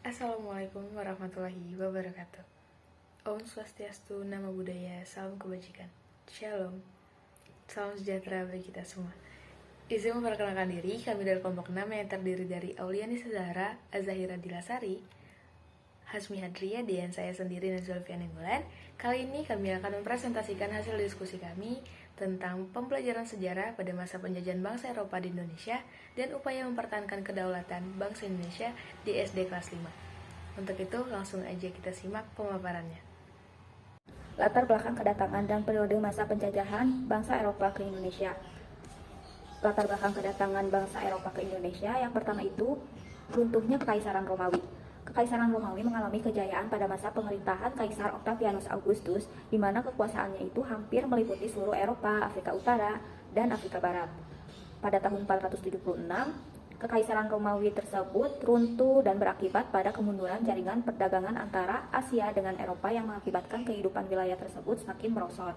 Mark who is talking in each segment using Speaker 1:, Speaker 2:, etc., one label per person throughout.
Speaker 1: Assalamualaikum warahmatullahi wabarakatuh. Om Swastiastu, Namo Buddhaya, salam kebajikan. Shalom, salam sejahtera bagi kita semua. Izin memperkenalkan diri, kami dari kelompok 6 yang terdiri dari Auliani Zahra, Azahira Dilasari, Hasmi Hadria, dan saya sendiri dan Zulfiani Mulan. Kali ini kami akan mempresentasikan hasil diskusi kami tentang pembelajaran sejarah pada masa penjajahan bangsa Eropa di Indonesia dan upaya mempertahankan kedaulatan bangsa Indonesia di SD kelas 5. Untuk itu, langsung aja kita simak pemaparannya.
Speaker 2: Latar belakang kedatangan dan periode masa penjajahan bangsa Eropa ke Indonesia. Latar belakang kedatangan bangsa Eropa ke Indonesia yang pertama itu runtuhnya Kekaisaran Romawi. Kekaisaran Romawi mengalami kejayaan pada masa pemerintahan Kaisar Octavianus Augustus, di mana kekuasaannya itu hampir meliputi seluruh Eropa, Afrika Utara, dan Afrika Barat. Pada tahun 476, Kekaisaran Romawi tersebut runtuh dan berakibat pada kemunduran jaringan perdagangan antara Asia dengan Eropa yang mengakibatkan kehidupan wilayah tersebut semakin merosot.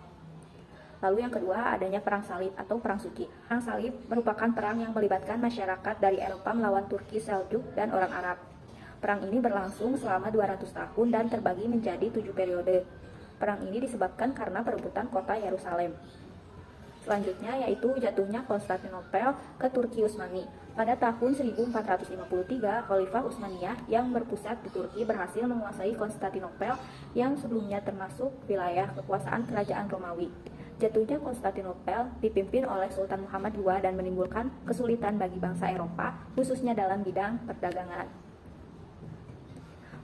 Speaker 2: Lalu yang kedua, adanya Perang Salib atau Perang Suci. Perang Salib merupakan perang yang melibatkan masyarakat dari Eropa melawan Turki Seljuk dan orang Arab. Perang ini berlangsung selama 200 tahun dan terbagi menjadi 7 periode. Perang ini disebabkan karena perebutan kota Yerusalem. Selanjutnya yaitu jatuhnya Konstantinopel ke Turki Utsmani. Pada tahun 1453, Khalifah Utsmaniyah yang berpusat di Turki berhasil menguasai Konstantinopel yang sebelumnya termasuk wilayah kekuasaan kerajaan Romawi. Jatuhnya Konstantinopel dipimpin oleh Sultan Muhammad II dan menimbulkan kesulitan bagi bangsa Eropa, khususnya dalam bidang perdagangan.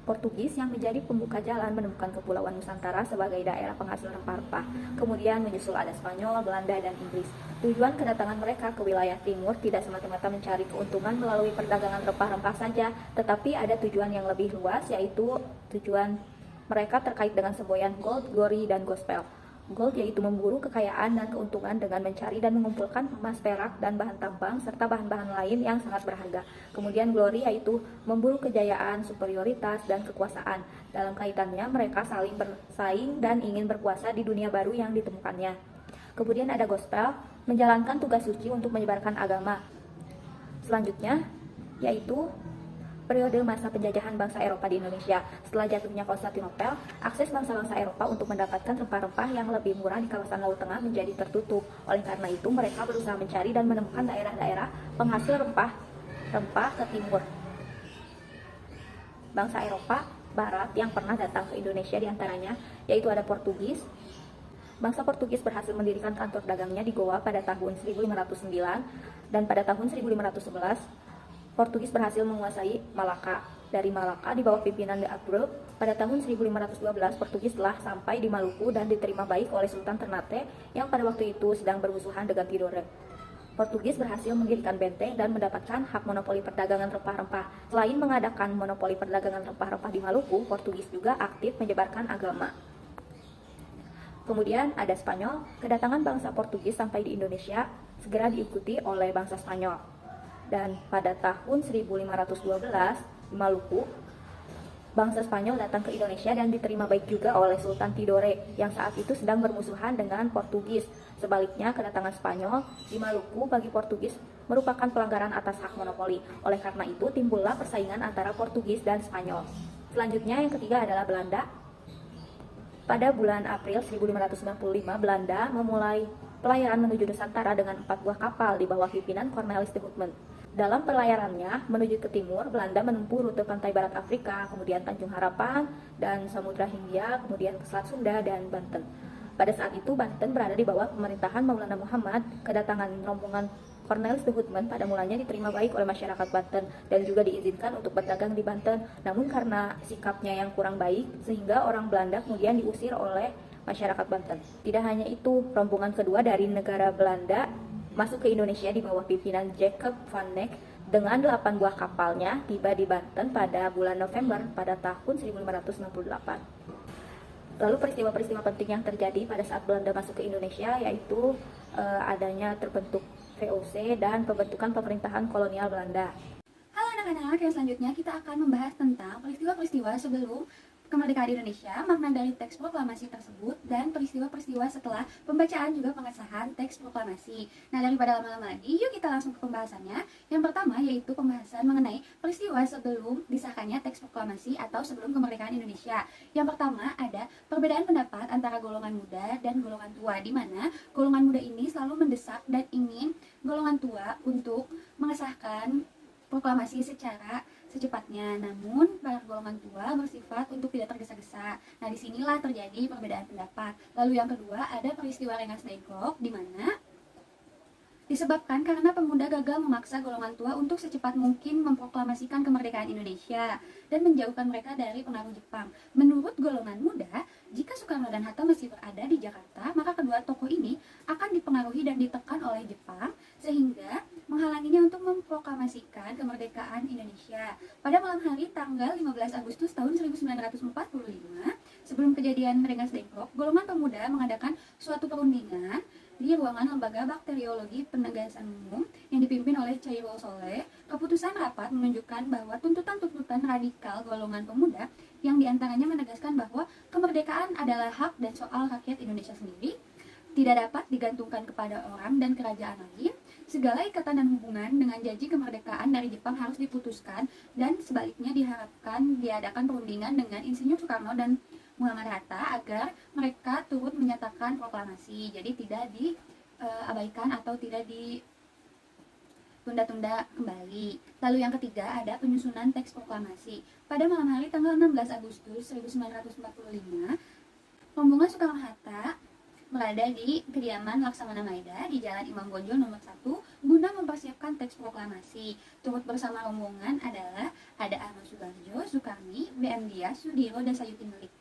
Speaker 2: Portugis yang menjadi pembuka jalan menemukan Kepulauan Nusantara sebagai daerah penghasil rempah-rempah. Kemudian menyusul ada Spanyol, Belanda, dan Inggris. Tujuan kedatangan mereka ke wilayah timur tidak semata-mata mencari keuntungan melalui perdagangan rempah-rempah saja, tetapi ada tujuan yang lebih luas, yaitu tujuan mereka terkait dengan semboyan gold, glory, dan gospel. Gold yaitu memburu kekayaan dan keuntungan dengan mencari dan mengumpulkan emas, perak, dan bahan tambang serta bahan-bahan lain yang sangat berharga. Kemudian glory yaitu memburu kejayaan, superioritas, dan kekuasaan. Dalam kaitannya mereka saling bersaing dan ingin berkuasa di dunia baru yang ditemukannya. Kemudian ada gospel, menjalankan tugas suci untuk menyebarkan agama. Selanjutnya yaitu periode masa penjajahan bangsa Eropa di Indonesia. Setelah jatuhnya Konstantinopel, akses bangsa-bangsa Eropa untuk mendapatkan rempah-rempah yang lebih murah di kawasan Laut Tengah menjadi tertutup. Oleh karena itu, mereka berusaha mencari dan menemukan daerah-daerah penghasil rempah ke timur. Bangsa Eropa Barat yang pernah datang ke Indonesia diantaranya yaitu ada Portugis. Bangsa Portugis berhasil mendirikan kantor dagangnya di Goa pada tahun 1509 dan pada tahun 1511 Portugis berhasil menguasai Malaka. Dari Malaka di bawah pimpinan De Abreu, pada tahun 1512 Portugis telah sampai di Maluku dan diterima baik oleh Sultan Ternate yang pada waktu itu sedang bermusuhan dengan Tidore. Portugis berhasil mendirikan benteng dan mendapatkan hak monopoli perdagangan rempah-rempah. Selain mengadakan monopoli perdagangan rempah-rempah di Maluku, Portugis juga aktif menyebarkan agama. Kemudian ada Spanyol. Kedatangan bangsa Portugis sampai di Indonesia segera diikuti oleh bangsa Spanyol. Dan pada tahun 1512 di Maluku, bangsa Spanyol datang ke Indonesia dan diterima baik juga oleh Sultan Tidore yang saat itu sedang bermusuhan dengan Portugis. Sebaliknya, kedatangan Spanyol di Maluku bagi Portugis merupakan pelanggaran atas hak monopoli. Oleh karena itu, timbullah persaingan antara Portugis dan Spanyol. Selanjutnya, yang ketiga adalah Belanda. Pada bulan April 1595, Belanda memulai pelayaran menuju Nusantara dengan 4 buah kapal di bawah pimpinan Cornelis de Houtman. Dalam pelayarannya menuju ke timur, Belanda menempuh rute pantai barat Afrika, kemudian Tanjung Harapan dan Samudra Hindia, kemudian ke Selat Sunda dan Banten. Pada saat itu Banten berada di bawah pemerintahan Maulana Muhammad. Kedatangan rombongan Cornelis de Houtman pada mulanya diterima baik oleh masyarakat Banten dan juga diizinkan untuk berdagang di Banten. Namun karena sikapnya yang kurang baik, sehingga orang Belanda kemudian diusir oleh masyarakat Banten. Tidak hanya itu, rombongan kedua dari negara Belanda masuk ke Indonesia di bawah pimpinan Jacob van Neck dengan 8 buah kapalnya tiba di Banten pada bulan November pada tahun 1568. Lalu peristiwa-peristiwa penting yang terjadi pada saat Belanda masuk ke Indonesia yaitu adanya terbentuk VOC dan pembentukan pemerintahan kolonial Belanda.
Speaker 3: Halo anak-anak, yang selanjutnya kita akan membahas tentang peristiwa-peristiwa sebelum kemerdekaan Indonesia, makna dari teks proklamasi tersebut, dan peristiwa-peristiwa setelah pembacaan juga pengesahan teks proklamasi. Nah, daripada lama-lama lagi, yuk kita langsung ke pembahasannya. Yang pertama yaitu pembahasan mengenai peristiwa sebelum disahkannya teks proklamasi atau sebelum kemerdekaan Indonesia. Yang pertama ada perbedaan pendapat antara golongan muda dan golongan tua, di mana golongan muda ini selalu mendesak dan ingin golongan tua untuk mengesahkan proklamasi secara secepatnya. Namun, para golongan tua bersifat untuk tidak tergesa-gesa. Nah, disinilah terjadi perbedaan pendapat. Lalu yang kedua, ada peristiwa Rengas Dengklok, di mana disebabkan karena pemuda gagal memaksa golongan tua untuk secepat mungkin memproklamasikan kemerdekaan Indonesia dan menjauhkan mereka dari pengaruh Jepang. Menurut golongan muda, jika Soekarno dan Hatta masih berada di Jakarta, maka kedua tokoh ini akan dipengaruhi dan ditekan oleh Jepang sehingga menghalanginya untuk memproklamasikan kemerdekaan Indonesia. Pada malam hari tanggal 15 Agustus tahun 1945, sebelum kejadian Rengas Dengklok, golongan pemuda mengadakan suatu perundingan di ruangan Lembaga Bakteriologi Penegasan Umum yang dipimpin oleh Cairul Soleh. Keputusan rapat menunjukkan bahwa tuntutan-tuntutan radikal golongan pemuda yang diantaranya menegaskan bahwa kemerdekaan adalah hak dan soal rakyat Indonesia sendiri, tidak dapat digantungkan kepada orang dan kerajaan lain, segala ikatan dan hubungan dengan janji kemerdekaan dari Jepang harus diputuskan, dan sebaliknya diharapkan diadakan perundingan dengan Insinyur Soekarno dan Muhammad Hatta agar mereka turut menyatakan proklamasi. Jadi tidak diabaikan atau tidak ditunda-tunda kembali. Lalu yang ketiga ada penyusunan teks proklamasi. Pada malam hari tanggal 16 Agustus 1945, rombongan Soekarno-Hatta berada di kediaman Laksamana Maeda di Jalan Imam Bonjol nomor 1 guna mempersiapkan teks proklamasi. Turut bersama rombongan adalah ada Ahmad Subarjo, Sukarni, B.M. Dias, Sudiro, dan Sayuti Melik.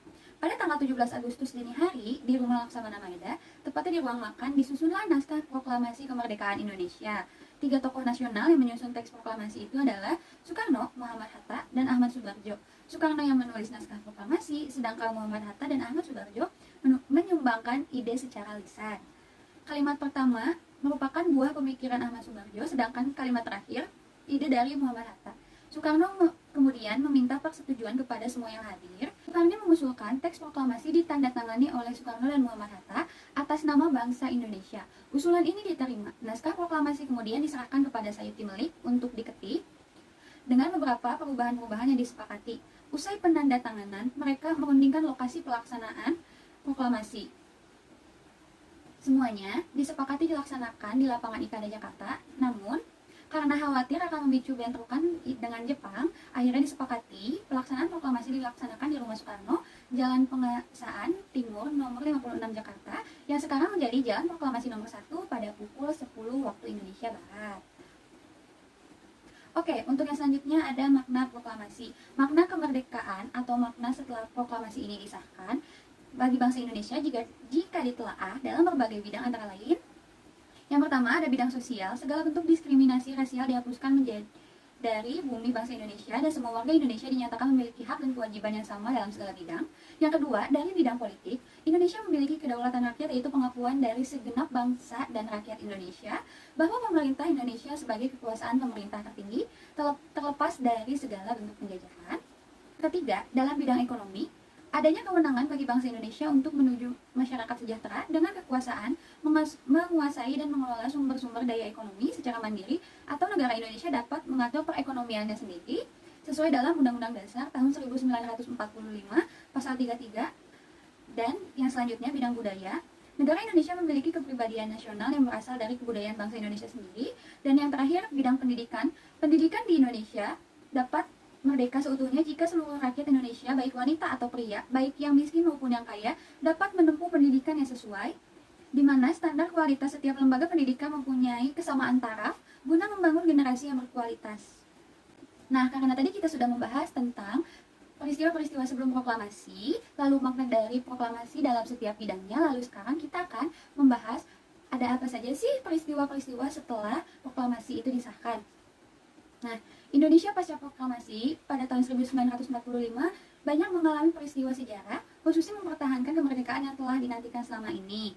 Speaker 3: Pada tanggal 17 Agustus dini hari, di rumah Laksamana Maeda, tepatnya di ruang makan, disusunlah naskah proklamasi kemerdekaan Indonesia. 3 tokoh nasional yang menyusun teks proklamasi itu adalah Soekarno, Muhammad Hatta, dan Ahmad Subarjo. Soekarno yang menulis naskah proklamasi, sedangkan Muhammad Hatta dan Ahmad Subarjo menyumbangkan ide secara lisan. Kalimat pertama merupakan buah pemikiran Ahmad Subarjo, sedangkan kalimat terakhir ide dari Muhammad Hatta. Soekarno kemudian meminta persetujuan kepada semua yang hadir. Soekarno mengusulkan teks proklamasi ditandatangani oleh Soekarno dan Muhammad Hatta atas nama bangsa Indonesia. Usulan ini diterima. Naskah proklamasi kemudian diserahkan kepada Sayuti Melik untuk diketik dengan beberapa perubahan-perubahan yang disepakati. Usai penandatanganan, mereka merundingkan lokasi pelaksanaan proklamasi. Semuanya disepakati dilaksanakan di lapangan IKN Jakarta, namun karena khawatir akan memicu bentrokan dengan Jepang, akhirnya disepakati pelaksanaan proklamasi dilaksanakan di Rumah Soekarno, Jalan Pengasaan Timur nomor 56 Jakarta, yang sekarang menjadi Jalan Proklamasi nomor 1 pada pukul 10 waktu Indonesia Barat. Oke, untuk yang selanjutnya ada makna proklamasi. Makna kemerdekaan atau makna setelah proklamasi ini disahkan bagi bangsa Indonesia jika ditelaah dalam berbagai bidang antara lain. Yang pertama ada bidang sosial, segala bentuk diskriminasi rasial dihapuskan menjadi dari bumi bangsa Indonesia dan semua warga Indonesia dinyatakan memiliki hak dan kewajiban yang sama dalam segala bidang. Yang kedua, dari bidang politik, Indonesia memiliki kedaulatan rakyat yaitu pengakuan dari segenap bangsa dan rakyat Indonesia bahwa pemerintah Indonesia sebagai kekuasaan pemerintah tertinggi terlepas dari segala bentuk penjajahan. Ketiga, dalam bidang ekonomi, adanya kewenangan bagi bangsa Indonesia untuk menuju masyarakat sejahtera dengan kekuasaan menguasai dan mengelola sumber-sumber daya ekonomi secara mandiri, atau negara Indonesia dapat mengatur perekonomiannya sendiri sesuai dalam Undang-Undang Dasar tahun 1945 pasal 33. Dan yang selanjutnya bidang budaya, negara Indonesia memiliki kepribadian nasional yang berasal dari kebudayaan bangsa Indonesia sendiri. Dan yang terakhir bidang pendidikan di Indonesia dapat merdeka seutuhnya jika seluruh rakyat Indonesia, baik wanita atau pria, baik yang miskin maupun yang kaya, dapat menempuh pendidikan yang sesuai, di mana standar kualitas setiap lembaga pendidikan mempunyai kesamaan taraf guna membangun generasi yang berkualitas. Nah, karena tadi kita sudah membahas tentang peristiwa-peristiwa sebelum proklamasi, lalu makna dari proklamasi dalam setiap bidangnya, lalu sekarang kita akan membahas ada apa saja sih peristiwa-peristiwa setelah proklamasi itu disahkan. Nah, Indonesia pasca proklamasi pada tahun 1945 banyak mengalami peristiwa sejarah, khususnya mempertahankan kemerdekaan yang telah dinantikan selama ini.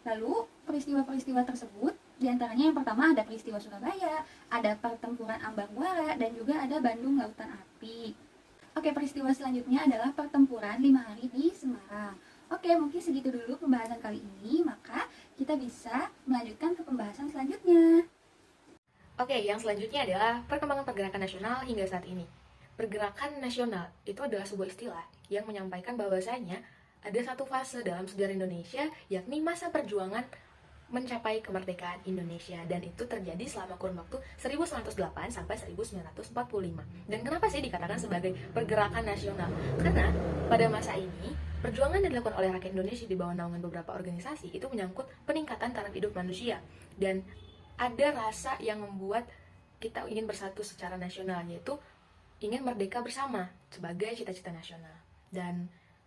Speaker 3: Lalu, peristiwa-peristiwa tersebut, diantaranya yang pertama ada peristiwa Surabaya, ada pertempuran Ambarwara, dan juga ada Bandung Lautan Api. Oke, peristiwa selanjutnya adalah pertempuran 5 hari di Semarang. Oke, mungkin segitu dulu pembahasan kali ini, maka kita bisa melanjutkan ke pembahasan selanjutnya.
Speaker 1: Oke, yang selanjutnya adalah perkembangan pergerakan nasional hingga saat ini. Pergerakan nasional itu adalah sebuah istilah yang menyampaikan bahwasanya ada satu fase dalam sejarah Indonesia, yakni masa perjuangan mencapai kemerdekaan Indonesia, dan itu terjadi selama kurun waktu 1908 sampai 1945. Dan kenapa sih dikatakan sebagai pergerakan nasional? Karena pada masa ini perjuangan yang dilakukan oleh rakyat Indonesia di bawah naungan beberapa organisasi itu menyangkut peningkatan taraf hidup manusia, dan ada rasa yang membuat kita ingin bersatu secara nasional, yaitu ingin merdeka bersama sebagai cita-cita nasional. Dan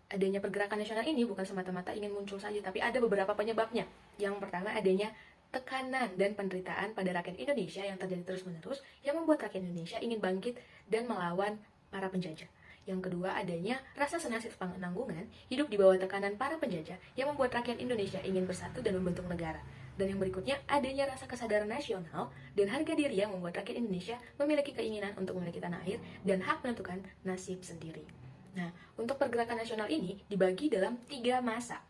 Speaker 1: adanya pergerakan nasional ini bukan semata-mata ingin muncul saja, tapi ada beberapa penyebabnya. Yang pertama, adanya tekanan dan penderitaan pada rakyat Indonesia yang terjadi terus-menerus, yang membuat rakyat Indonesia ingin bangkit dan melawan para penjajah. Yang kedua, adanya rasa senasib penanggungan hidup di bawah tekanan para penjajah yang membuat rakyat Indonesia ingin bersatu dan membentuk negara. Dan yang berikutnya, adanya rasa kesadaran nasional dan harga diri yang membuat rakyat Indonesia memiliki keinginan untuk memiliki tanah air dan hak menentukan nasib sendiri. Nah, untuk pergerakan nasional ini dibagi dalam 3 masa.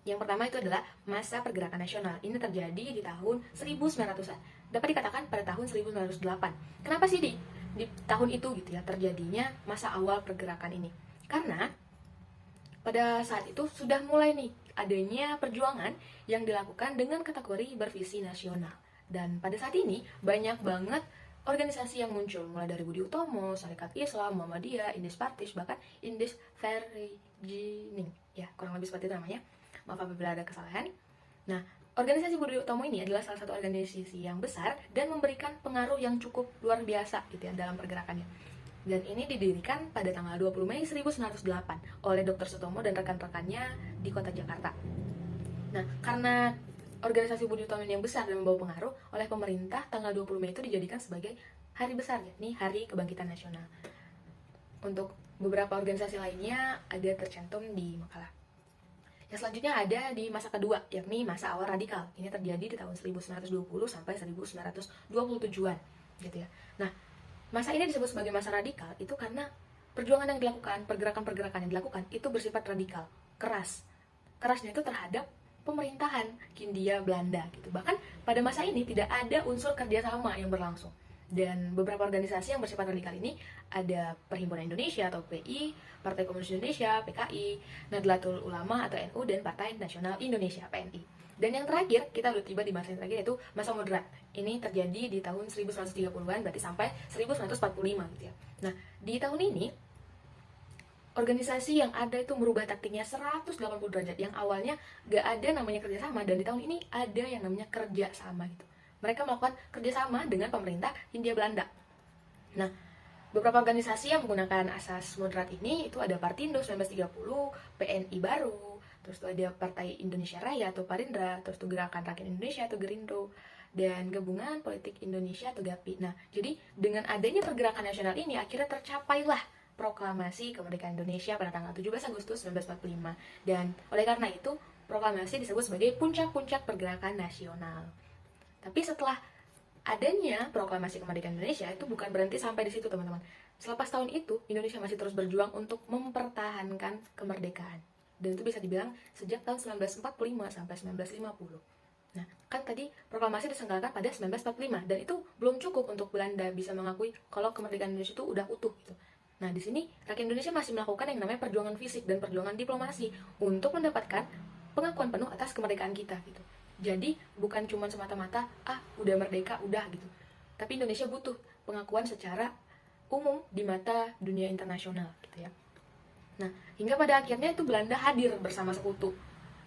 Speaker 1: Yang pertama itu adalah masa pergerakan nasional. Ini terjadi di tahun 1900-an. Dapat dikatakan pada tahun 1908. Kenapa sih di tahun itu gitu ya terjadinya masa awal pergerakan ini? Karena pada saat itu sudah mulai nih adanya perjuangan yang dilakukan dengan kategori bervisi nasional. Dan pada saat ini banyak banget organisasi yang muncul, mulai dari Budi Utomo, Sarekat Islam, Muhammadiyah, Indis Partis, bahkan Indis Verigining, ya kurang lebih seperti itu namanya. Maaf apabila ada kesalahan. Nah, organisasi Budi Utomo ini adalah salah satu organisasi yang besar dan memberikan pengaruh yang cukup luar biasa gitu ya dalam pergerakannya. Dan ini didirikan pada tanggal 20 Mei 1908 oleh Dr. Sutomo dan rekan-rekannya di kota Jakarta. Nah, karena organisasi Budi Utomo yang besar dan membawa pengaruh, oleh pemerintah tanggal 20 Mei itu dijadikan sebagai hari besar, yakni Hari Kebangkitan Nasional. Untuk beberapa organisasi lainnya ada tercantum di makalah. Yang selanjutnya ada di masa kedua, yakni masa awal radikal. Ini terjadi di tahun 1920 sampai 1927-an gitu ya. Nah, masa ini disebut sebagai masa radikal itu karena perjuangan yang dilakukan, pergerakan-pergerakan yang dilakukan itu bersifat radikal, keras. Kerasnya itu terhadap pemerintahan Hindia Belanda gitu. Bahkan pada masa ini tidak ada unsur kerjasama yang berlangsung. Dan beberapa organisasi yang bersifat radikal ini ada Perhimpunan Indonesia atau PI, Partai Komunis Indonesia (PKI), Nahdlatul Ulama atau NU, dan Partai Nasional Indonesia (PNI). Dan yang terakhir, kita udah tiba di masa yang terakhir, yaitu masa moderat. Ini terjadi di tahun 1930-an, berarti sampai 1945 gitu ya. Nah, di tahun ini organisasi yang ada itu merubah taktiknya 180 derajat. Yang awalnya gak ada namanya kerjasama, dan di tahun ini ada yang namanya kerjasama gitu. Mereka melakukan kerjasama dengan pemerintah Hindia Belanda. Nah, beberapa organisasi yang menggunakan asas moderat ini itu ada Partindo 1930, PNI baru, terus itu ada Partai Indonesia Raya atau Parindra, terus itu Gerakan Rakyat Indonesia atau Gerindo, dan Gabungan Politik Indonesia atau GAPI. Nah, jadi dengan adanya pergerakan nasional ini akhirnya tercapailah proklamasi kemerdekaan Indonesia pada tanggal 17 Agustus 1945. Dan oleh karena itu, proklamasi disebut sebagai puncak-puncak pergerakan nasional. Tapi setelah adanya proklamasi kemerdekaan Indonesia itu bukan berhenti sampai di situ, teman-teman. Selepas tahun itu, Indonesia masih terus berjuang untuk mempertahankan kemerdekaan. Dan itu bisa dibilang sejak tahun 1945 sampai 1950. Nah, kan tadi proklamasi diselenggarakan pada 1945, dan itu belum cukup untuk Belanda bisa mengakui kalau kemerdekaan Indonesia itu udah utuh gitu. Nah, di sini rakyat Indonesia masih melakukan yang namanya perjuangan fisik dan perjuangan diplomasi untuk mendapatkan pengakuan penuh atas kemerdekaan kita gitu. Jadi bukan cuma semata-mata udah merdeka udah gitu. Tapi Indonesia butuh pengakuan secara umum di mata dunia internasional gitu ya. Nah, hingga pada akhirnya itu Belanda hadir bersama sekutu.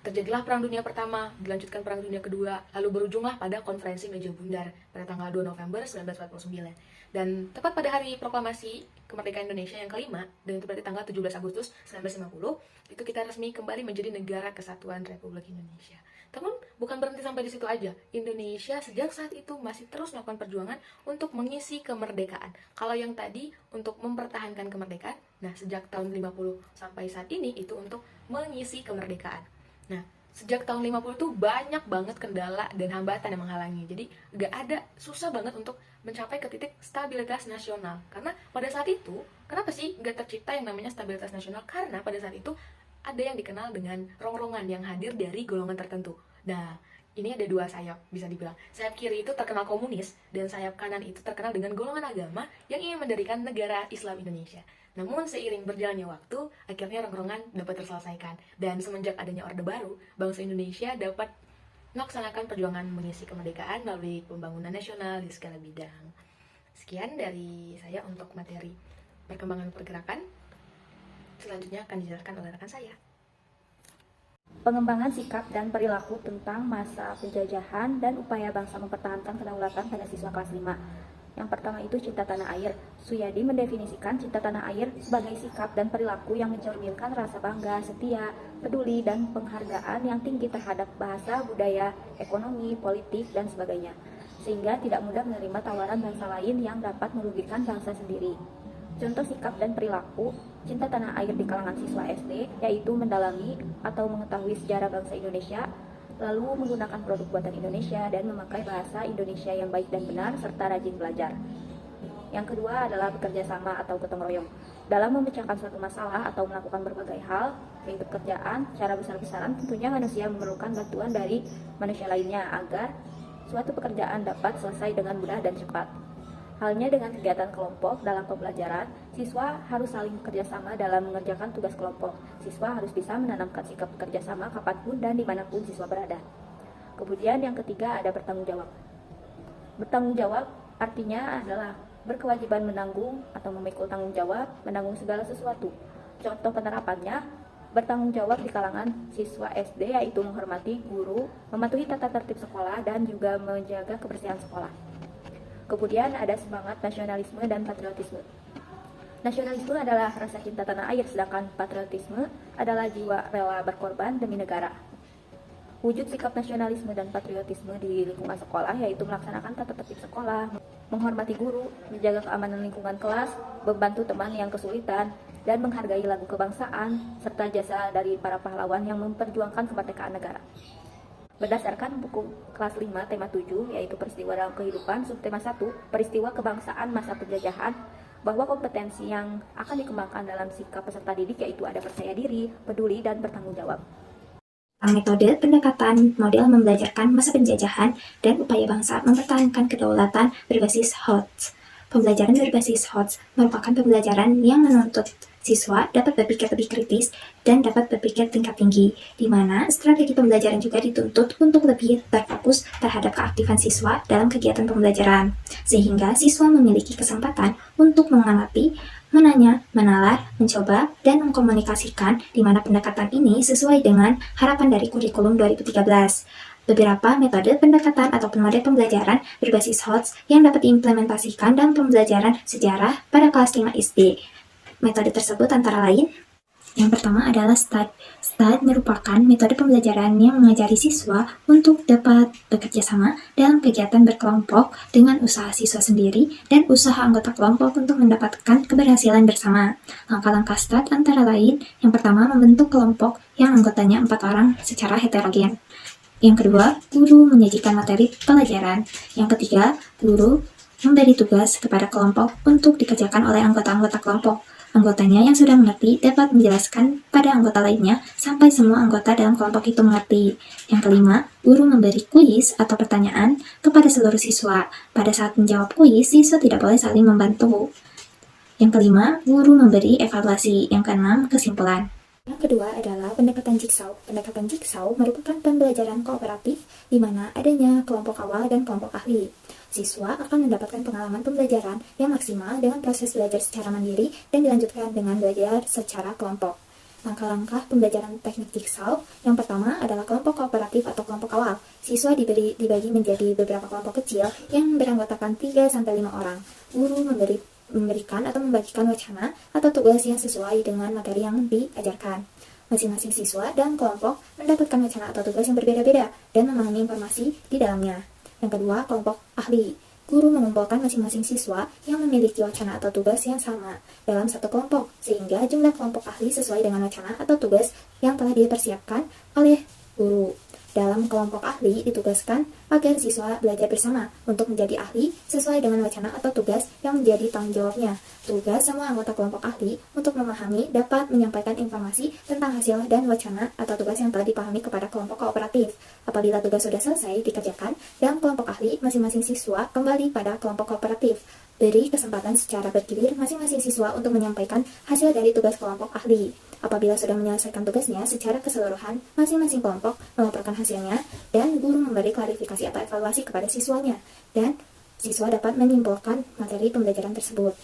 Speaker 1: Terjadilah Perang Dunia Pertama, dilanjutkan Perang Dunia Kedua, lalu berujunglah pada Konferensi Meja Bundar pada tanggal 2 November 1949. Dan tepat pada hari proklamasi kemerdekaan Indonesia yang kelima, dan itu berarti tanggal 17 Agustus 1950, itu kita resmi kembali menjadi negara kesatuan Republik Indonesia. Namun bukan berhenti sampai di situ aja. Indonesia sejak saat itu masih terus melakukan perjuangan untuk mengisi kemerdekaan. Kalau yang tadi untuk mempertahankan kemerdekaan, nah sejak tahun 50 sampai saat ini itu untuk mengisi kemerdekaan. Nah, sejak tahun 50 tuh banyak banget kendala dan hambatan yang menghalangi. Jadi susah banget untuk mencapai ke titik stabilitas nasional. Karena pada saat itu, kenapa sih nggak tercipta yang namanya stabilitas nasional? Karena pada saat itu ada yang dikenal dengan rongrongan yang hadir dari golongan tertentu. Nah, ini ada dua sayap, bisa dibilang. Sayap kiri itu terkenal komunis, dan sayap kanan itu terkenal dengan golongan agama yang ingin mendirikan negara Islam Indonesia. Namun seiring berjalannya waktu, akhirnya rongrongan dapat terselesaikan. Dan semenjak adanya Orde Baru, bangsa Indonesia dapat melaksanakan perjuangan mengisi kemerdekaan melalui pembangunan nasional di segala bidang. Sekian dari saya untuk materi perkembangan pergerakan. Selanjutnya akan dijelaskan oleh rekan saya.
Speaker 2: Pengembangan sikap dan perilaku tentang masa penjajahan dan upaya bangsa mempertahankan kedaulatan pada siswa kelas 5. Yang pertama itu cinta tanah air. Suyadi mendefinisikan cinta tanah air sebagai sikap dan perilaku yang mencerminkan rasa bangga, setia, peduli, dan penghargaan yang tinggi terhadap bahasa, budaya, ekonomi, politik, dan sebagainya. Sehingga tidak mudah menerima tawaran bangsa lain yang dapat merugikan bangsa sendiri. Contoh sikap dan perilaku cinta tanah air di kalangan siswa SD yaitu mendalami atau mengetahui sejarah bangsa Indonesia, lalu menggunakan produk buatan Indonesia dan memakai bahasa Indonesia yang baik dan benar serta rajin belajar. Yang kedua adalah bekerja sama atau gotong royong. Dalam memecahkan suatu masalah atau melakukan berbagai hal, yaitu pekerjaan, secara besar-besaran tentunya manusia memerlukan bantuan dari manusia lainnya agar suatu pekerjaan dapat selesai dengan mudah dan cepat. Halnya dengan kegiatan kelompok dalam pembelajaran, siswa harus saling bekerja sama dalam mengerjakan tugas kelompok. Siswa harus bisa menanamkan sikap bekerja sama kapanpun dan dimanapun siswa berada. Kemudian yang ketiga ada bertanggung jawab. Bertanggung jawab artinya adalah berkewajiban menanggung atau memikul tanggung jawab, menanggung segala sesuatu. Contoh penerapannya, bertanggung jawab di kalangan siswa SD yaitu menghormati guru, mematuhi tata tertib sekolah, dan juga menjaga kebersihan sekolah. Kemudian ada semangat nasionalisme dan patriotisme. Nasionalisme adalah rasa cinta tanah air, sedangkan patriotisme adalah jiwa rela berkorban demi negara. Wujud sikap nasionalisme dan patriotisme di lingkungan sekolah yaitu melaksanakan tata tertib sekolah, menghormati guru, menjaga keamanan lingkungan kelas, membantu teman yang kesulitan, dan menghargai lagu kebangsaan, serta jasa dari para pahlawan yang memperjuangkan kemerdekaan negara. Berdasarkan buku kelas 5 tema 7 yaitu peristiwa dalam kehidupan, subtema 1 peristiwa kebangsaan masa penjajahan, bahwa kompetensi yang akan dikembangkan dalam sikap peserta didik yaitu ada percaya diri, peduli, dan bertanggung jawab.
Speaker 4: Metode pendekatan model membelajarkan masa penjajahan dan upaya bangsa mempertahankan kedaulatan berbasis HOTS. Pembelajaran berbasis HOTS merupakan pembelajaran yang menuntut siswa dapat berpikir lebih kritis dan dapat berpikir tingkat tinggi, di mana strategi pembelajaran juga dituntut untuk lebih berfokus terhadap keaktifan siswa dalam kegiatan pembelajaran, sehingga siswa memiliki kesempatan untuk mengamati, menanya, menalar, mencoba, dan mengkomunikasikan di mana pendekatan ini sesuai dengan harapan dari kurikulum 2013. Beberapa metode pendekatan atau model pembelajaran berbasis HOTS yang dapat diimplementasikan dalam pembelajaran sejarah pada kelas 5 SD. Metode tersebut antara lain, yang pertama adalah START. START merupakan metode pembelajaran yang mengajari siswa untuk dapat bekerja sama dalam kegiatan berkelompok dengan usaha siswa sendiri dan usaha anggota kelompok untuk mendapatkan keberhasilan bersama. Langkah-langkah START antara lain, yang pertama membentuk kelompok yang anggotanya 4 orang secara heterogen. Yang kedua, guru menyajikan materi pelajaran. Yang ketiga, guru memberi tugas kepada kelompok untuk dikerjakan oleh anggota-anggota kelompok. Anggotanya yang sudah mengerti dapat menjelaskan pada anggota lainnya sampai semua anggota dalam kelompok itu mengerti. Yang kelima, guru memberi kuis atau pertanyaan kepada seluruh siswa. Pada saat menjawab kuis, siswa tidak boleh saling membantu. Yang kelima, guru memberi evaluasi. Yang keenam, kesimpulan. Yang kedua adalah pendekatan jigsaw. Pendekatan jigsaw merupakan pembelajaran kooperatif di mana adanya kelompok awal dan kelompok ahli. Siswa akan mendapatkan pengalaman pembelajaran yang maksimal dengan proses belajar secara mandiri dan dilanjutkan dengan belajar secara kelompok. Langkah-langkah pembelajaran teknik jigsaw yang pertama adalah kelompok kooperatif atau kelompok awal. Siswa dibagi menjadi beberapa kelompok kecil yang beranggotakan 3-5 orang. Guru memberikan atau membagikan wacana atau tugas yang sesuai dengan materi yang diajarkan. Masing-masing siswa dan kelompok mendapatkan wacana atau tugas yang berbeda-beda dan memahami informasi di dalamnya. Yang kedua, kelompok ahli. Guru mengumpulkan masing-masing siswa yang memiliki wacana atau tugas yang sama dalam satu kelompok, sehingga jumlah kelompok ahli sesuai dengan wacana atau tugas yang telah dipersiapkan oleh guru. Dalam kelompok ahli ditugaskan agar siswa belajar bersama untuk menjadi ahli sesuai dengan wacana atau tugas yang menjadi tanggung jawabnya. Tugas semua anggota kelompok ahli untuk memahami, dapat menyampaikan informasi tentang hasil dan wacana atau tugas yang telah dipahami kepada kelompok kooperatif. Apabila tugas sudah selesai dikerjakan, dalam kelompok ahli masing-masing siswa kembali pada kelompok kooperatif. Beri kesempatan secara bergilir masing-masing siswa untuk menyampaikan hasil dari tugas kelompok ahli. Apabila sudah menyelesaikan tugasnya secara keseluruhan, masing-masing kelompok melaporkan hasilnya dan guru memberi klarifikasi atau evaluasi kepada siswanya, dan siswa dapat menyimpulkan materi pembelajaran tersebut.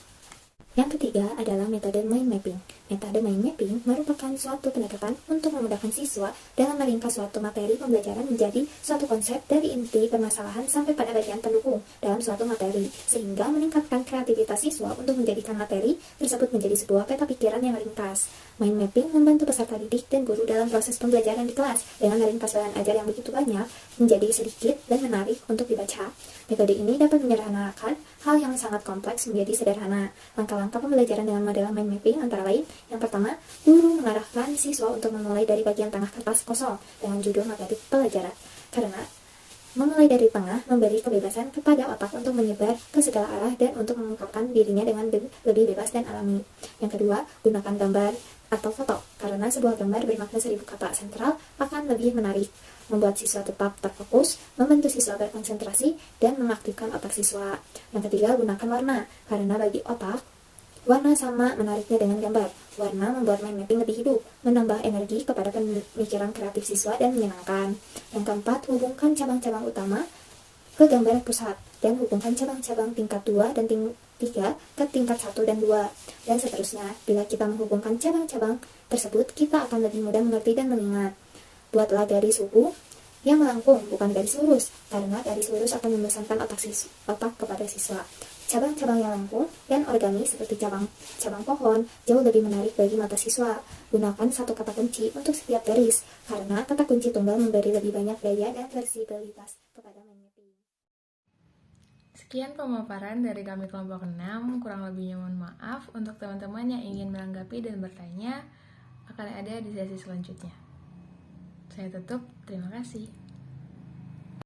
Speaker 4: Yang ketiga adalah metode mind mapping. Metode mind mapping merupakan suatu pendekatan untuk memudahkan siswa dalam meringkas suatu materi pembelajaran menjadi suatu konsep dari inti permasalahan sampai pada bagian pendukung dalam suatu materi, sehingga meningkatkan kreativitas siswa untuk menjadikan materi tersebut menjadi sebuah peta pikiran yang ringkas. Mind mapping membantu peserta didik dan guru dalam proses pembelajaran di kelas dengan meringkas bahan ajar yang begitu banyak menjadi sedikit dan menarik untuk dibaca. Metode ini dapat menyederhanakan hal yang sangat kompleks menjadi sederhana. Langkah-langkah pembelajaran dengan model mind mapping antara lain: yang pertama, guru mengarahkan siswa untuk memulai dari bagian tengah kertas kosong dengan judul materi pelajaran. Karena memulai dari tengah memberi kebebasan kepada otak untuk menyebar ke segala arah dan untuk mengungkapkan dirinya dengan lebih bebas dan alami. Yang kedua, gunakan gambar atau foto, karena sebuah gambar bermakna 1000 kata sentral akan lebih menarik, membuat siswa tetap terfokus, membantu siswa berkonsentrasi, dan mengaktifkan otak siswa. Yang ketiga, gunakan warna, karena bagi otak, warna sama menariknya dengan gambar. Warna membuat mind mapping lebih hidup, menambah energi kepada pemikiran kreatif siswa dan menyenangkan. Yang keempat, hubungkan cabang-cabang utama ke gambar pusat, dan hubungkan cabang-cabang tingkat 2 dan 3 ke tingkat 1 dan 2, dan seterusnya. Bila kita menghubungkan cabang-cabang tersebut, kita akan lebih mudah mengerti dan mengingat. Buatlah garis suku yang melengkung, bukan garis lurus, karena garis lurus akan membosankan otak kepada siswa. Cabang-cabang yang lengkung dan origami seperti cabang pohon jauh lebih menarik bagi mata siswa. Gunakan satu kata kunci untuk setiap garis, karena kata kunci tunggal memberi lebih banyak daya dan fleksibilitas kepada mind mapping.
Speaker 1: Sekian pemaparan dari kami kelompok 6, kurang lebihnya mohon maaf. Untuk teman-teman yang ingin menanggapi dan bertanya, akan ada di sesi selanjutnya. Saya tutup, terima kasih.